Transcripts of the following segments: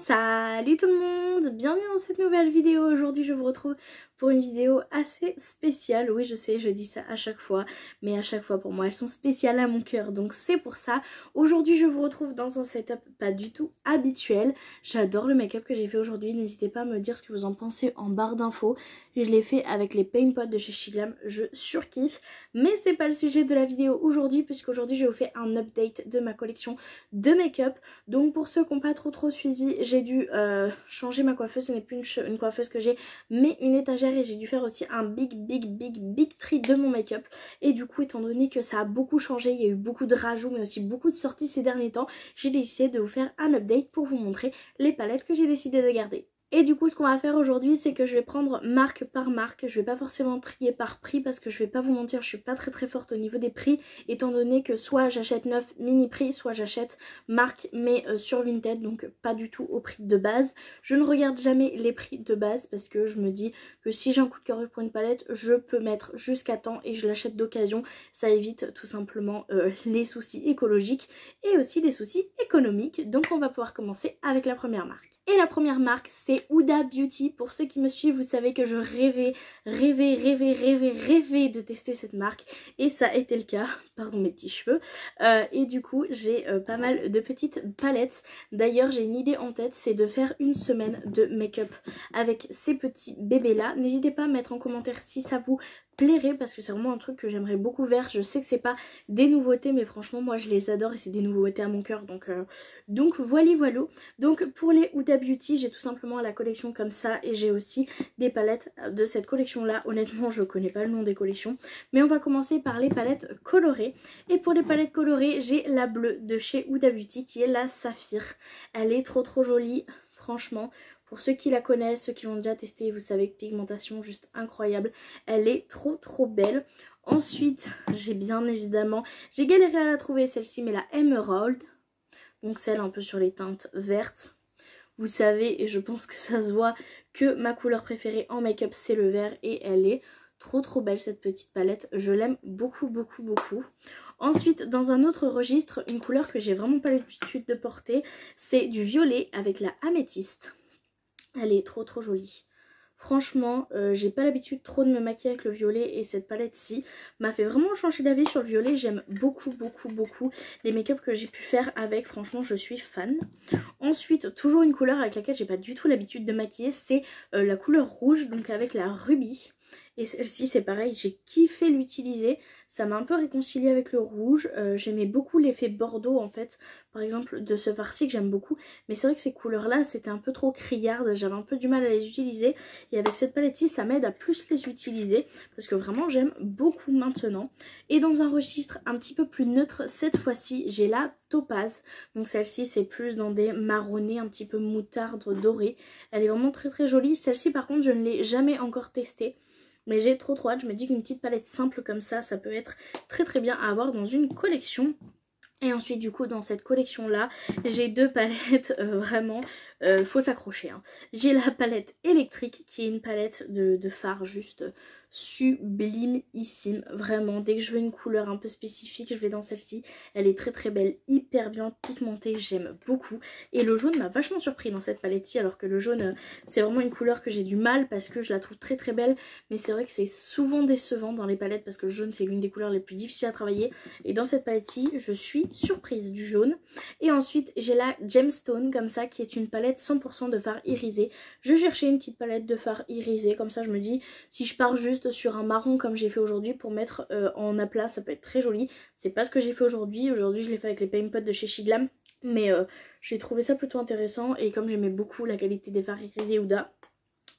Salut tout le monde, bienvenue dans cette nouvelle vidéo. Aujourd'hui je vous retrouve pour une vidéo assez spéciale. Oui je sais, je dis ça à chaque fois, mais à chaque fois pour moi elles sont spéciales à mon cœur, donc c'est pour ça. Aujourd'hui je vous retrouve dans un setup pas du tout habituel. J'adore le make-up que j'ai fait aujourd'hui, n'hésitez pas à me dire ce que vous en pensez en barre d'infos. Je l'ai fait avec les Paint Pot de chez Shiglam, je surkiffe. Mais c'est pas le sujet de la vidéo aujourd'hui, puisqu'aujourd'hui je vous fais un update de ma collection de make-up. Donc pour ceux qui n'ont pas trop suivi, j'ai dû changer ma coiffeuse. Ce n'est plus une coiffeuse que j'ai, mais une étagère, et j'ai dû faire aussi un big tri de mon make-up. Et du coup, étant donné que ça a beaucoup changé, il y a eu beaucoup de rajouts mais aussi beaucoup de sorties ces derniers temps, j'ai décidé de vous faire un update pour vous montrer les palettes que j'ai décidé de garder. Et du coup ce qu'on va faire aujourd'hui, c'est que je vais prendre marque par marque. Je vais pas forcément trier par prix parce que je vais pas vous mentir, je suis pas très forte au niveau des prix, étant donné que soit j'achète neuf mini prix, soit j'achète marque mais sur Vinted, donc pas du tout au prix de base. Je ne regarde jamais les prix de base parce que je me dis que si j'ai un coup de cœur pour une palette, je peux mettre jusqu'à temps et je l'achète d'occasion. Ça évite tout simplement les soucis écologiques et aussi les soucis économiques. Donc on va pouvoir commencer avec la première marque. Et la première marque, c'est Huda Beauty. Pour ceux qui me suivent, vous savez que je rêvais de tester cette marque. Et ça a été le cas, pardon mes petits cheveux. Et du coup, j'ai pas mal de petites palettes. D'ailleurs, j'ai une idée en tête, c'est de faire une semaine de make-up avec ces petits bébés-là. N'hésitez pas à mettre en commentaire si ça vous plairait, parce que c'est vraiment un truc que j'aimerais beaucoup faire. Je sais que c'est pas des nouveautés, mais franchement moi je les adore et c'est des nouveautés à mon cœur, donc voilà. Donc pour les Huda Beauty, j'ai tout simplement la collection comme ça, et j'ai aussi des palettes de cette collection là. Honnêtement je connais pas le nom des collections, mais on va commencer par les palettes colorées. Et pour les palettes colorées, j'ai la bleue de chez Huda Beauty qui est la Saphir. Elle est trop jolie, franchement. Pour ceux qui la connaissent, ceux qui l'ont déjà testé, vous savez que pigmentation juste incroyable. Elle est trop belle. Ensuite, j'ai bien évidemment, j'ai galéré à la trouver celle-ci, mais la Emerald. Donc celle un peu sur les teintes vertes. Vous savez, et je pense que ça se voit, que ma couleur préférée en make-up c'est le vert. Et elle est trop belle cette petite palette. Je l'aime beaucoup. Ensuite, dans un autre registre, une couleur que j'ai vraiment pas l'habitude de porter, c'est du violet avec la améthyste. Elle est trop jolie. Franchement, j'ai pas l'habitude trop de me maquiller avec le violet, et cette palette-ci m'a fait vraiment changer d'avis sur le violet. J'aime beaucoup les make-up que j'ai pu faire avec. Franchement, je suis fan. Ensuite, toujours une couleur avec laquelle j'ai pas du tout l'habitude de maquiller, c'est la couleur rouge, donc avec la Ruby. Et celle-ci c'est pareil, j'ai kiffé l'utiliser, ça m'a un peu réconcilié avec le rouge. J'aimais beaucoup l'effet bordeaux en fait, par exemple de ce farci que j'aime beaucoup. Mais c'est vrai que ces couleurs là c'était un peu trop criardes, j'avais un peu du mal à les utiliser. Et avec cette palette-ci ça m'aide à plus les utiliser, parce que vraiment j'aime beaucoup maintenant. Et dans un registre un petit peu plus neutre, cette fois-ci j'ai la Topaz. Donc celle-ci c'est plus dans des marronnés un petit peu moutarde doré. Elle est vraiment très jolie. Celle-ci par contre je ne l'ai jamais encore testée, mais j'ai trop hâte. Je me dis qu'une petite palette simple comme ça peut être très bien à avoir dans une collection. Et ensuite du coup dans cette collection là, j'ai deux palettes vraiment, faut s'accrocher, hein. J'ai la palette électrique qui est une palette de fard juste sublimissime, vraiment. Dès que je veux une couleur un peu spécifique, je vais dans celle-ci. Elle est très belle, hyper bien pigmentée, j'aime beaucoup. Et le jaune m'a vachement surpris dans cette palette-ci, alors que le jaune c'est vraiment une couleur que j'ai du mal parce que je la trouve très belle, mais c'est vrai que c'est souvent décevant dans les palettes parce que le jaune c'est l'une des couleurs les plus difficiles à travailler. Et dans cette palette-ci je suis surprise du jaune. Et ensuite j'ai la Gemstone comme ça, qui est une palette 100% de fard irisé. Je cherchais une petite palette de fard irisé, comme ça je me dis si je pars juste sur un marron comme j'ai fait aujourd'hui pour mettre en aplat, ça peut être très joli. C'est pas ce que j'ai fait aujourd'hui. Aujourd'hui je l'ai fait avec les Paint Pot de chez Shiglam, mais j'ai trouvé ça plutôt intéressant, et comme j'aimais beaucoup la qualité des fards irisés Huda,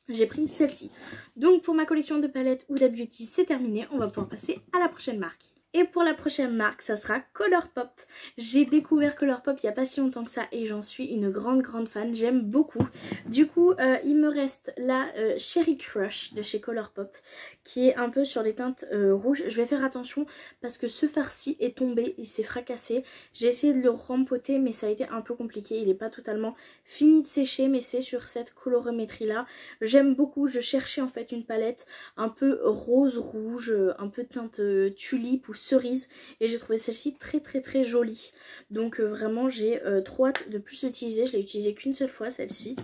j'ai pris celle-ci. Donc pour ma collection de palettes Huda Beauty c'est terminé, on va pouvoir passer à la prochaine marque. Et pour la prochaine marque, ça sera Colourpop. J'ai découvert Colourpop il n'y a pas si longtemps que ça, et j'en suis une grande fan, j'aime beaucoup. Du coup, il me reste la Cherry Crush de chez Colourpop, qui est un peu sur les teintes rouges. Je vais faire attention parce que ce farci est tombé, il s'est fracassé. J'ai essayé de le rempoter, mais ça a été un peu compliqué. Il n'est pas totalement fini de sécher, mais c'est sur cette colorimétrie là. J'aime beaucoup, je cherchais en fait une palette un peu rose-rouge, un peu teinte tulipe ou cerise. Et j'ai trouvé celle-ci très jolie. Donc vraiment j'ai trop hâte de plus l'utiliser. Je l'ai utilisée qu'une seule fois celle-ci.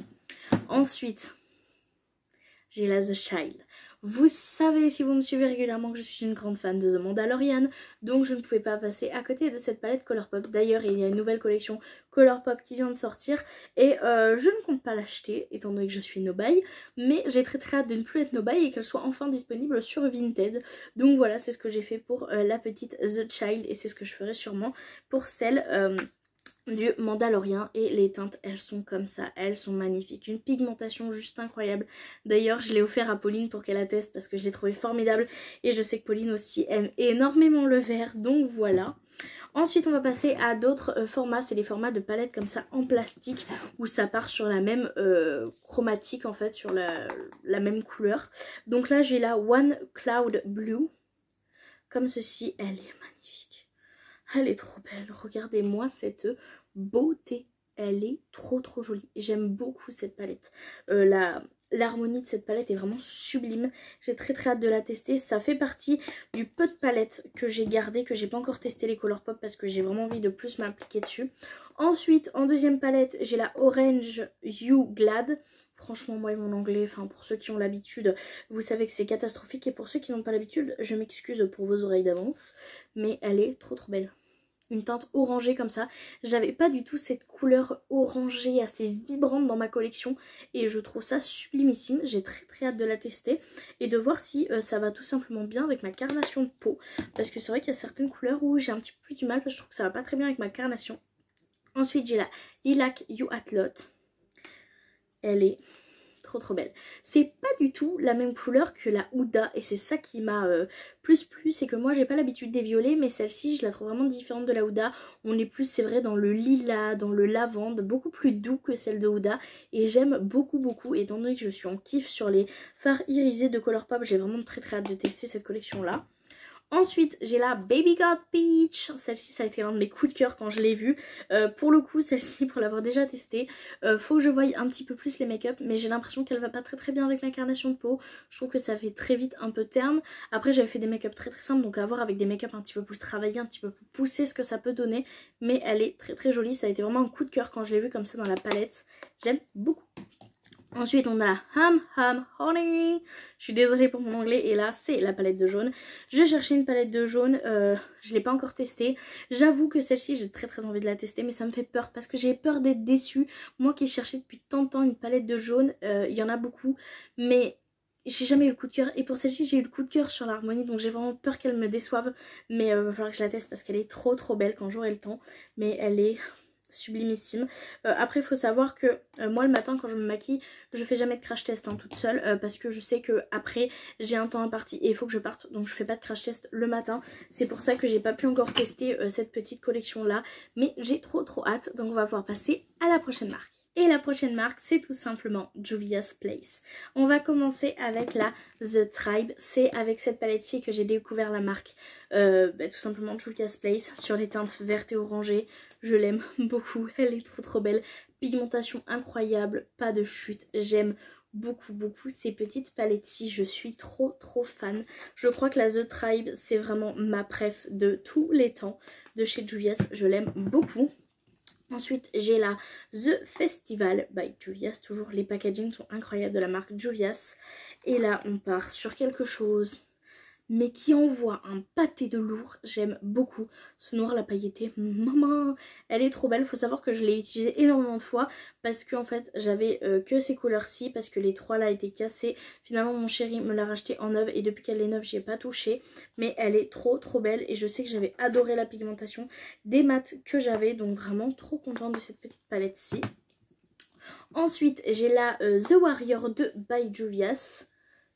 Ensuite, j'ai la The Child. Vous savez, si vous me suivez régulièrement, que je suis une grande fan de The Mandalorian, donc je ne pouvais pas passer à côté de cette palette Colourpop. D'ailleurs, il y a une nouvelle collection Colourpop qui vient de sortir et je ne compte pas l'acheter étant donné que je suis no-buy, mais j'ai très hâte de ne plus être no-buy et qu'elle soit enfin disponible sur Vinted. Donc voilà, c'est ce que j'ai fait pour la petite The Child et c'est ce que je ferai sûrement pour celle du Mandalorian. Et les teintes, elles sont comme ça, elles sont magnifiques, une pigmentation juste incroyable. D'ailleurs je l'ai offert à Pauline pour qu'elle la teste parce que je l'ai trouvé formidable et je sais que Pauline aussi aime énormément le vert, donc voilà. Ensuite on va passer à d'autres formats, c'est les formats de palettes comme ça en plastique où ça part sur la même chromatique en fait, sur la même couleur. Donc là j'ai la One Cloud Blue, comme ceci, elle est magnifique. Elle est trop belle, regardez-moi cette beauté, elle est trop jolie. J'aime beaucoup cette palette. L'harmonie de cette palette est vraiment sublime. J'ai très hâte de la tester. Ça fait partie du peu de palettes que j'ai gardé, que j'ai pas encore testé les Colourpop parce que j'ai vraiment envie de plus m'appliquer dessus. Ensuite, en deuxième palette, j'ai la Orange You Glad. Franchement, moi et mon anglais, enfin pour ceux qui ont l'habitude, vous savez que c'est catastrophique. Et pour ceux qui n'ont pas l'habitude, je m'excuse pour vos oreilles d'avance. Mais elle est trop belle. Une teinte orangée comme ça. J'avais pas du tout cette couleur orangée assez vibrante dans ma collection. Et je trouve ça sublimissime. J'ai très hâte de la tester. Et de voir si ça va tout simplement bien avec ma carnation de peau. Parce que c'est vrai qu'il y a certaines couleurs où j'ai un petit peu plus du mal. Parce que je trouve que ça va pas très bien avec ma carnation. Ensuite j'ai la Lilac You Atlot. Elle est trop belle. C'est pas du tout la même couleur que la Huda et c'est ça qui m'a plus plu, c'est que moi j'ai pas l'habitude des violets mais celle-ci je la trouve vraiment différente de la Huda. On est plus, c'est vrai, dans le lilas, dans le lavande, beaucoup plus doux que celle de Huda et j'aime beaucoup. Étant donné que je suis en kiff sur les fards irisés de Colourpop, j'ai vraiment très hâte de tester cette collection là. Ensuite, j'ai la Baby God Peach. Celle-ci, ça a été un de mes coups de cœur quand je l'ai vue. Pour le coup, celle-ci, pour l'avoir déjà testée, faut que je voie un petit peu plus les make-up. Mais j'ai l'impression qu'elle va pas très bien avec ma carnation de peau. Je trouve que ça fait très vite un peu terne. Après, j'avais fait des make-up très simples. Donc à voir avec des make-up un petit peu plus travaillés, un petit peu plus poussés, ce que ça peut donner. Mais elle est très jolie. Ça a été vraiment un coup de cœur quand je l'ai vue comme ça dans la palette. J'aime beaucoup. Ensuite on a la Ham Honey. Je suis désolée pour mon anglais. Et là c'est la palette de jaune. Je cherchais une palette de jaune. Je ne l'ai pas encore testée. J'avoue que celle-ci j'ai très envie de la tester. Mais ça me fait peur parce que j'ai peur d'être déçue. Moi qui ai cherché depuis tant de temps une palette de jaune. Il y en a beaucoup. Mais j'ai jamais eu le coup de cœur. Et pour celle-ci j'ai eu le coup de cœur sur l'harmonie. Donc j'ai vraiment peur qu'elle me déçoive. Mais il va falloir que je la teste parce qu'elle est trop belle quand j'aurai le temps. Mais elle est sublimissime. Après il faut savoir que moi le matin quand je me maquille je fais jamais de crash test toute seule parce que je sais que après j'ai un temps imparti et il faut que je parte, donc je fais pas de crash test le matin. C'est pour ça que j'ai pas pu encore tester cette petite collection là, mais j'ai trop hâte. Donc on va pouvoir passer à la prochaine marque. Et la prochaine marque, c'est tout simplement Juvia's Place. On va commencer avec la The Tribe. C'est avec cette palette-ci que j'ai découvert la marque. Tout simplement Juvia's Place sur les teintes vertes et orangées. Je l'aime beaucoup, elle est trop belle. Pigmentation incroyable, pas de chute. J'aime beaucoup ces petites palettes-ci. Je suis trop fan. Je crois que la The Tribe, c'est vraiment ma préf de tous les temps de chez Juvia's. Je l'aime beaucoup. Ensuite j'ai la The Festival by Juvia's, toujours les packagings sont incroyables de la marque Juvia's. Et là on part sur quelque chose mais qui envoie un pâté de lourd. J'aime beaucoup ce noir la pailletée, maman elle est trop belle. Faut savoir que je l'ai utilisée énormément de fois parce que en fait j'avais que ces couleurs-ci parce que les trois là étaient cassés. Finalement mon chéri me l'a racheté en neuve et depuis qu'elle est neuve j'y ai pas touché, mais elle est trop belle et je sais que j'avais adoré la pigmentation des mats que j'avais, donc vraiment trop contente de cette petite palette-ci. Ensuite j'ai la The Warrior 2 by Juvia's.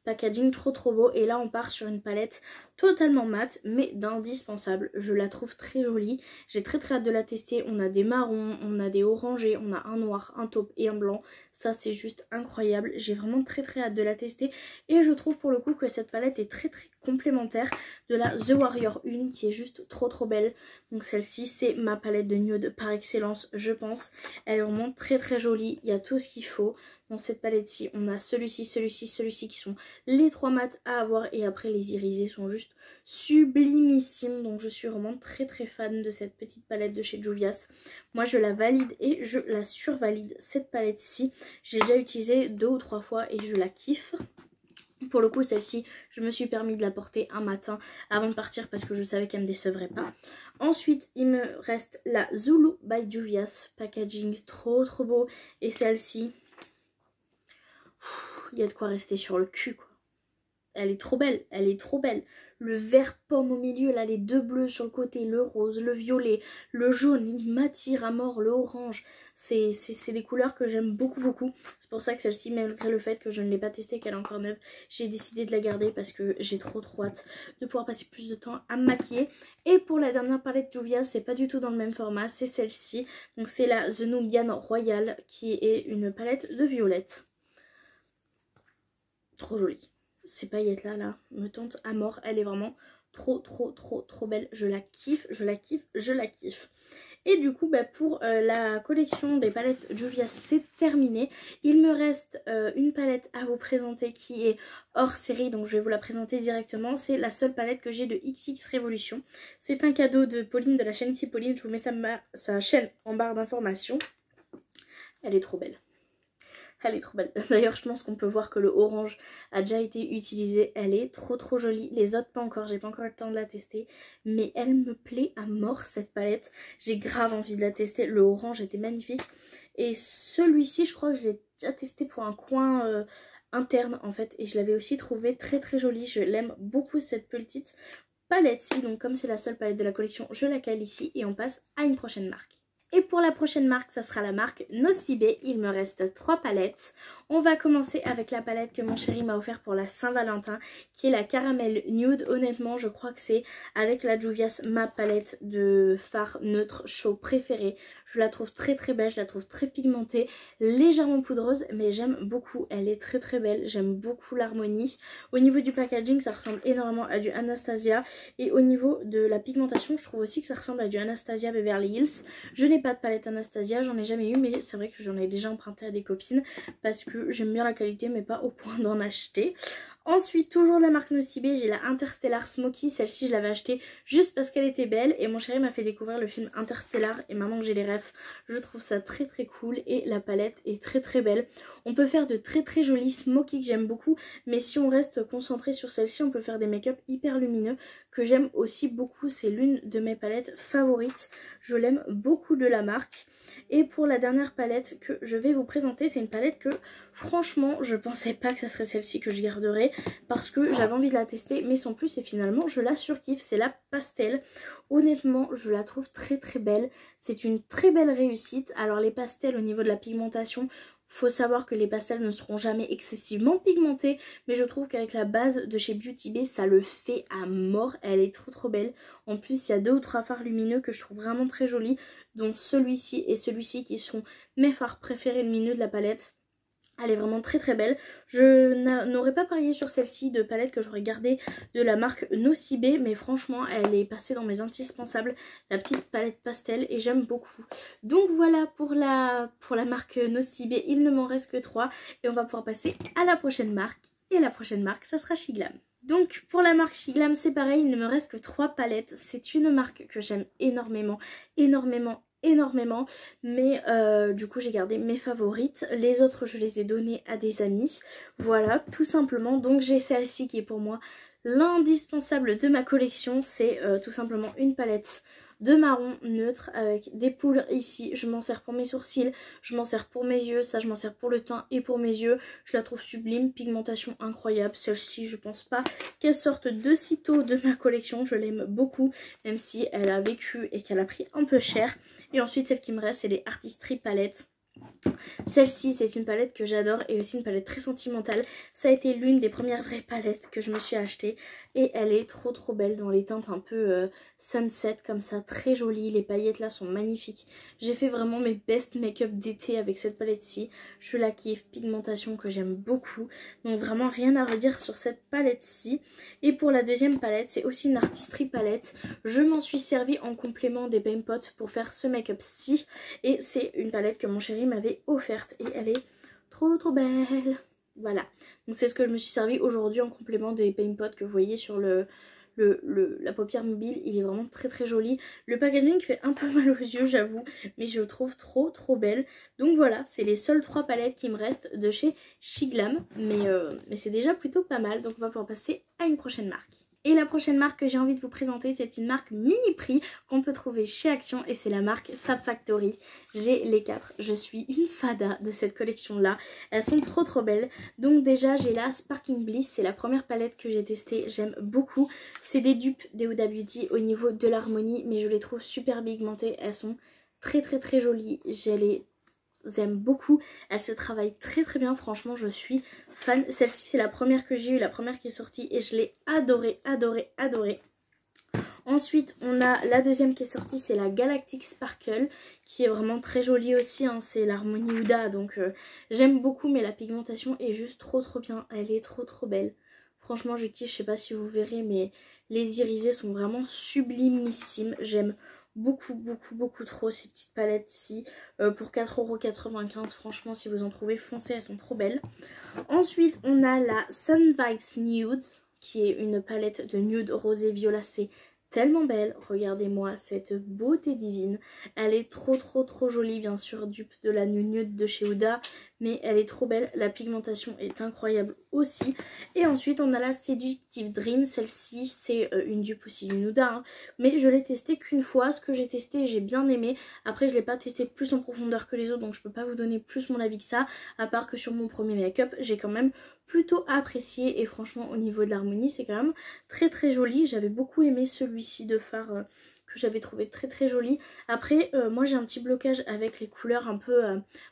Packaging trop beau, et là on part sur une palette totalement mate mais d'indispensable. Je la trouve très jolie, j'ai très hâte de la tester. On a des marrons, on a des orangés, on a un noir, un taupe et un blanc. Ça c'est juste incroyable, j'ai vraiment très hâte de la tester et je trouve pour le coup que cette palette est très complémentaire de la The Warrior 1 qui est juste trop belle. Donc celle-ci c'est ma palette de nude par excellence je pense. Elle est vraiment très jolie, il y a tout ce qu'il faut. Dans cette palette-ci, on a celui-ci, celui-ci, celui-ci qui sont les 3 mats à avoir. Et après, les irisés sont juste sublimissimes. Donc, je suis vraiment très très fan de cette petite palette de chez Juvia's. Moi, je la valide et je la survalide, cette palette-ci. J'ai déjà utilisé 2 ou 3 fois et je la kiffe. Pour le coup, celle-ci, je me suis permis de la porter un matin avant de partir parce que je savais qu'elle ne me décevrait pas. Ensuite, il me reste la Zulu by Juvia's. Packaging trop trop beau. Et celle-ci, il y a de quoi rester sur le cul, quoi. Elle est trop belle, elle est trop belle. Le vert pomme au milieu, là, les 2 bleus sur le côté, le rose, le violet, le jaune, il m'attire à mort, le orange. C'est des couleurs que j'aime beaucoup, beaucoup. C'est pour ça que celle-ci, malgré le fait que je ne l'ai pas testée, qu'elle est encore neuve, j'ai décidé de la garder parce que j'ai trop hâte de pouvoir passer plus de temps à me maquiller. Et pour la dernière palette Juvia's, c'est pas du tout dans le même format, c'est celle-ci. Donc c'est la The Nubian Royal qui est une palette de violette. Trop jolie. Ces paillettes là me tentent à mort. Elle est vraiment trop trop trop trop belle. Je la kiffe, je la kiffe, je la kiffe. Et du coup, pour la collection des palettes Juvia's, c'est terminé. Il me reste une palette à vous présenter qui est hors série, donc je vais vous la présenter directement. C'est la seule palette que j'ai de XX Revolution. C'est un cadeau de Pauline, de la chaîne ici Pauline. Je vous mets sa chaîne en barre d'informations. Elle est trop belle. Elle est trop belle. D'ailleurs, je pense qu'on peut voir que le orange a déjà été utilisé. Elle est trop trop jolie. Les autres pas encore. J'ai pas encore eu le temps de la tester. Mais elle me plaît à mort cette palette. J'ai grave envie de la tester. Le orange était magnifique. Et celui-ci, je crois que je l'ai déjà testé pour un coin interne en fait. Et je l'avais aussi trouvé très très joli. Je l'aime beaucoup cette petite palette-ci. Donc comme c'est la seule palette de la collection, je la cale ici. Et on passe à une prochaine marque. Et pour la prochaine marque, ça sera la marque Nocibe. Il me reste 3 palettes. On va commencer avec la palette que mon chéri m'a offert pour la Saint-Valentin, qui est la Caramel Nude. Honnêtement, je crois que c'est avec la Juvia's ma palette de fard neutre chaud préférée. Je la trouve très très belle, je la trouve très pigmentée, légèrement poudreuse, mais j'aime beaucoup. Elle est très très belle, j'aime beaucoup l'harmonie. Au niveau du packaging, ça ressemble énormément à du Anastasia. Et au niveau de la pigmentation, je trouve aussi que ça ressemble à du Anastasia Beverly Hills. Je n'ai pas de palette Anastasia, j'en ai jamais eu, mais c'est vrai que j'en ai déjà emprunté à des copines parce que j'aime bien la qualité, mais pas au point d'en acheter. Ensuite, toujours de la marque Nocibe, j'ai la Interstellar Smoky. Celle-ci, je l'avais achetée juste parce qu'elle était belle. Et mon chéri m'a fait découvrir le film Interstellar. Et maintenant que j'ai les refs, je trouve ça très très cool. Et la palette est très très belle. On peut faire de très très jolis smoky que j'aime beaucoup. Mais si on reste concentré sur celle-ci, on peut faire des make-up hyper lumineux que j'aime aussi beaucoup. C'est l'une de mes palettes favorites. Je l'aime beaucoup de la marque. Et pour la dernière palette que je vais vous présenter, c'est une palette que franchement je pensais pas que ça serait celle-ci que je garderais parce que j'avais envie de la tester, mais sans plus, et finalement je la surkiffe. C'est la Pastel. Honnêtement, je la trouve très très belle. C'est une très belle réussite. Alors les pastels, au niveau de la pigmentation, faut savoir que les pastels ne seront jamais excessivement pigmentés, mais je trouve qu'avec la base de chez Beauty Bay, ça le fait à mort. Elle est trop trop belle. En plus, il y a 2 ou 3 fards lumineux que je trouve vraiment très jolis, dont celui-ci et celui-ci qui sont mes fards préférés lumineux de la palette. Elle est vraiment très très belle. Je n'aurais pas parié sur celle-ci de palette que j'aurais gardée de la marque Nocibe, mais franchement elle est passée dans mes indispensables, la petite palette pastel, et j'aime beaucoup. Donc voilà pour la marque Nocibe, il ne m'en reste que 3 et on va pouvoir passer à la prochaine marque. Et la prochaine marque, ça sera Shiglam. Donc pour la marque Shiglam, c'est pareil, il ne me reste que 3 palettes. C'est une marque que j'aime énormément, mais du coup j'ai gardé mes favorites. Les autres je les ai données à des amis, voilà, tout simplement. Donc j'ai celle-ci qui est pour moi l'indispensable de ma collection. C'est tout simplement une palette de marron neutre avec des poudres ici. Je m'en sers pour mes sourcils, je m'en sers pour mes yeux, ça je m'en sers pour le teint et pour mes yeux. Je la trouve sublime, pigmentation incroyable. Celle-ci je pense pas qu'elle sorte de sitôt de ma collection, je l'aime beaucoup, même si elle a vécu et qu'elle a pris un peu cher. Et ensuite celle qui me reste, c'est les Artistry palettes. Celle-ci c'est une palette que j'adore et aussi une palette très sentimentale. Ça a été l'une des premières vraies palettes que je me suis achetée et elle est trop trop belle dans les teintes un peu sunset comme ça, très jolie. Les paillettes là sont magnifiques. J'ai fait vraiment mes best make-up d'été avec cette palette-ci. Je la kiffe, pigmentation que j'aime beaucoup. Donc vraiment rien à redire sur cette palette-ci. Et pour la deuxième palette, c'est aussi une Artistry palette. Je m'en suis servie en complément des Bame Pot pour faire ce make-up-ci. Et c'est une palette que mon chéri m'avait offerte et elle est trop trop belle. Voilà, donc c'est ce que je me suis servi aujourd'hui en complément des paint pots que vous voyez sur la paupière mobile. Il est vraiment très très joli. Le packaging fait un peu mal aux yeux, j'avoue, mais je le trouve trop trop belle. Donc voilà, c'est les seules 3 palettes qui me restent de chez Shiglam, mais c'est déjà plutôt pas mal. Donc on va pouvoir passer à une prochaine marque. Et la prochaine marque que j'ai envie de vous présenter, c'est une marque mini prix qu'on peut trouver chez Action et c'est la marque Fab Factory. J'ai les 4, je suis une fada de cette collection là, elles sont trop trop belles. Donc déjà j'ai la Sparkling Bliss, c'est la première palette que j'ai testée, j'aime beaucoup. C'est des dupes des Huda Beauty au niveau de l'harmonie, mais je les trouve super pigmentées, elles sont très très très jolies, je les aime beaucoup, elles se travaillent très très bien, franchement je suis fan. Celle-ci c'est la première que j'ai eue, la première qui est sortie et je l'ai adorée, adorée, adorée. Ensuite on a la deuxième qui est sortie, c'est la Galactic Sparkle qui est vraiment très jolie aussi, hein. C'est l'harmonie Huda donc j'aime beaucoup, mais la pigmentation est juste trop trop bien, elle est trop trop belle. Franchement je kiffe, je sais pas si vous verrez mais les irisés sont vraiment sublimissimes, j'aime beaucoup beaucoup beaucoup trop ces petites palettes ici pour 4,95 €. Franchement si vous en trouvez foncez, elles sont trop belles. Ensuite on a la Sun Vibes Nudes qui est une palette de nude rosé violacé tellement belle. Regardez-moi cette beauté divine, elle est trop trop trop jolie, bien sûr dupe de la nude de chez Huda, mais elle est trop belle, la pigmentation est incroyable aussi. Et ensuite on a la Seductive Dream, celle-ci c'est une dupe aussi du Huda, hein, mais je l'ai testée qu'une fois. Ce que j'ai testé j'ai bien aimé, après je l'ai pas testé plus en profondeur que les autres donc je peux pas vous donner plus mon avis que ça, à part que sur mon premier make-up j'ai quand même plutôt apprécié et franchement au niveau de l'harmonie c'est quand même très très joli. J'avais beaucoup aimé celui-ci de fard que j'avais trouvé très très joli. Après moi j'ai un petit blocage avec les couleurs un peu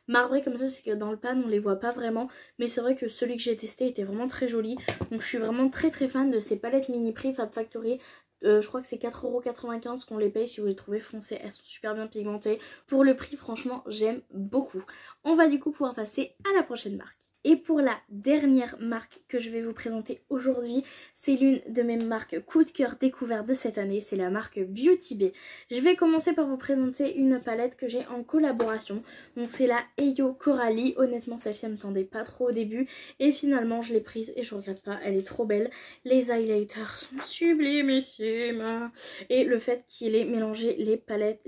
marbrées comme ça, c'est que dans le pan on les voit pas vraiment, mais c'est vrai que celui que j'ai testé était vraiment très joli. Donc je suis vraiment très très fan de ces palettes mini prix Fab Factory. Je crois que c'est 4,95 € qu'on les paye. Si vous les trouvez foncées, elles sont super bien pigmentées. Pour le prix franchement j'aime beaucoup. On va du coup pouvoir passer à la prochaine marque. Et pour la dernière marque que je vais vous présenter aujourd'hui, c'est l'une de mes marques coup de cœur découvert de cette année, c'est la marque Beauty Bay. Je vais commencer par vous présenter une palette que j'ai en collaboration. Donc c'est la Eyo Coralie. Honnêtement celle-ci elle me tendait pas trop au début et finalement je l'ai prise et je regrette pas, elle est trop belle. Les highlighters sont sublimissimes et le fait qu'il ait mélangé les palettes,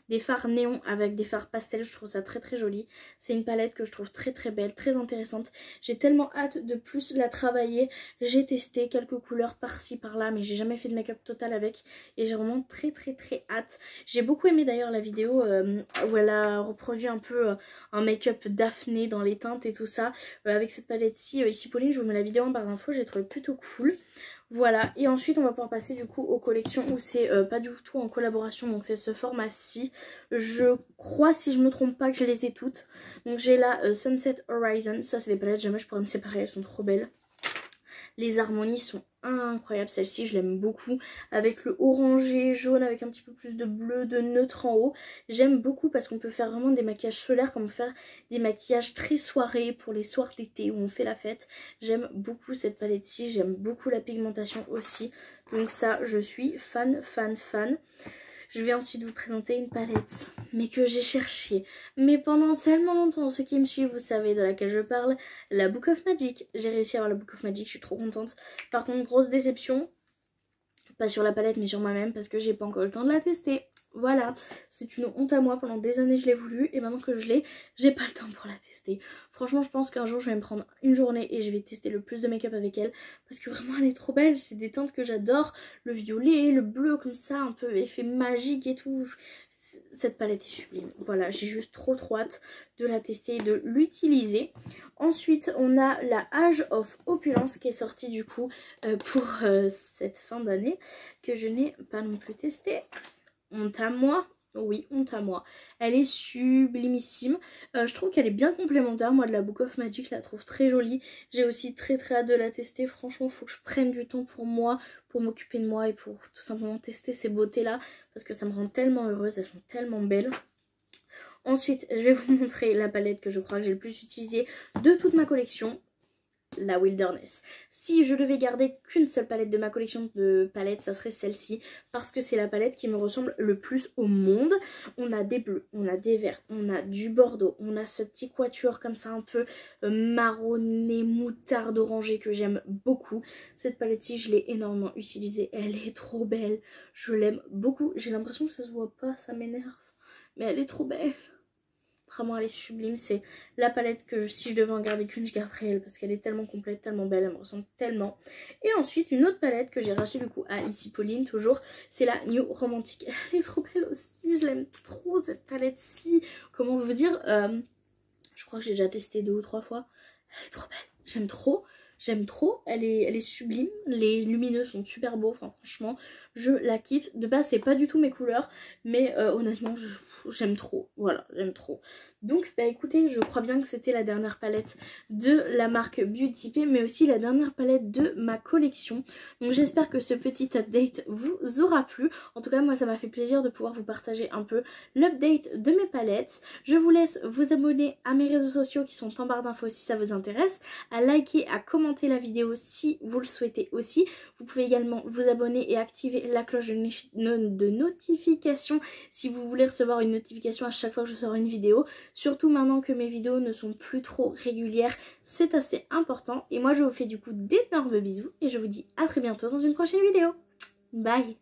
des fards néons avec des fards pastels, je trouve ça très très joli. C'est une palette que je trouve très très belle, très intéressante. J'ai tellement hâte de plus la travailler. J'ai testé quelques couleurs par-ci par-là mais j'ai jamais fait de make-up total avec et j'ai vraiment très très très hâte. J'ai beaucoup aimé d'ailleurs la vidéo où elle a reproduit un peu un make-up Daphné dans les teintes et tout ça avec cette palette-ci. Ici Pauline, je vous mets la vidéo en barre d'infos, j'ai trouvé plutôt cool. Voilà, et ensuite on va pouvoir passer du coup aux collections où c'est pas du tout en collaboration, donc c'est ce format-ci. Je crois, si je me trompe pas, que je les ai toutes. Donc j'ai la Sunset Horizon, ça c'est des palettes, jamais je pourrais me séparer, elles sont trop belles. Les harmonies sont incroyables, celle-ci je l'aime beaucoup, avec le orangé, jaune, avec un petit peu plus de bleu, de neutre en haut. J'aime beaucoup parce qu'on peut faire vraiment des maquillages solaires, comme faire des maquillages très soirées pour les soirs d'été où on fait la fête. J'aime beaucoup cette palette-ci, j'aime beaucoup la pigmentation aussi, donc ça je suis fan fan fan. Je vais ensuite vous présenter une palette, mais que j'ai cherchée. Mais pendant tellement longtemps, ceux qui me suivent, vous savez de laquelle je parle, la Book of Magic. J'ai réussi à avoir la Book of Magic, je suis trop contente. Par contre, grosse déception, pas sur la palette mais sur moi-même parce que j'ai pas encore le temps de la tester. Voilà, c'est une honte à moi, pendant des années je l'ai voulu et maintenant que je l'ai, j'ai pas le temps pour la tester. Franchement je pense qu'un jour je vais me prendre une journée et je vais tester le plus de make-up avec elle parce que vraiment elle est trop belle, c'est des teintes que j'adore, le violet, le bleu comme ça, un peu effet magique et tout. Cette palette est sublime, voilà, j'ai juste trop hâte de la tester et de l'utiliser. Ensuite on a la Age of Opulence qui est sortie du coup pour cette fin d'année, que je n'ai pas non plus testée. Honte à moi, oui, honte à moi. Elle est sublimissime. Je trouve qu'elle est bien complémentaire. Moi de la Book of Magic, je la trouve très jolie. J'ai aussi très très hâte de la tester. Franchement, il faut que je prenne du temps pour moi, pour m'occuper de moi et pour tout simplement tester ces beautés là. Parce que ça me rend tellement heureuse, elles sont tellement belles. Ensuite, je vais vous montrer la palette que je crois que j'ai le plus utilisée de toute ma collection. la Wilderness. Si je devais garder qu'une seule palette de ma collection de palettes, ça serait celle-ci, parce que c'est la palette qui me ressemble le plus au monde. On a des bleus, on a des verts, on a du bordeaux, on a ce petit quatuor comme ça un peu marronné, moutarde orangé que j'aime beaucoup. Cette palette-ci, je l'ai énormément utilisée, elle est trop belle, je l'aime beaucoup. J'ai l'impression que ça se voit pas, ça m'énerve, mais elle est trop belle. Vraiment, elle est sublime. C'est la palette que si je devais en garder qu'une, je garderais elle parce qu'elle est tellement complète, tellement belle, elle me ressemble tellement. Et ensuite, une autre palette que j'ai rachetée du coup à Issy Pauline, toujours, c'est la New Romantic. Elle est trop belle aussi, je l'aime trop cette palette-ci. Comment vous dire, je crois que j'ai déjà testé 2 ou 3 fois. Elle est trop belle, j'aime trop. J'aime trop, elle est sublime, les lumineux sont super beaux, enfin franchement je la kiffe. De base c'est pas du tout mes couleurs, mais honnêtement j'aime trop, voilà j'aime trop. Donc bah écoutez, je crois bien que c'était la dernière palette de la marque Beauty Pay, mais aussi la dernière palette de ma collection. Donc j'espère que ce petit update vous aura plu. En tout cas moi ça m'a fait plaisir de pouvoir vous partager un peu l'update de mes palettes. Je vous laisse vous abonner à mes réseaux sociaux qui sont en barre d'infos si ça vous intéresse, à liker, à commenter la vidéo si vous le souhaitez aussi. Vous pouvez également vous abonner et activer la cloche de notification si vous voulez recevoir une notification à chaque fois que je sors une vidéo. Surtout maintenant que mes vidéos ne sont plus trop régulières, c'est assez important. Et moi je vous fais du coup d'énormes bisous et je vous dis à très bientôt dans une prochaine vidéo. Bye!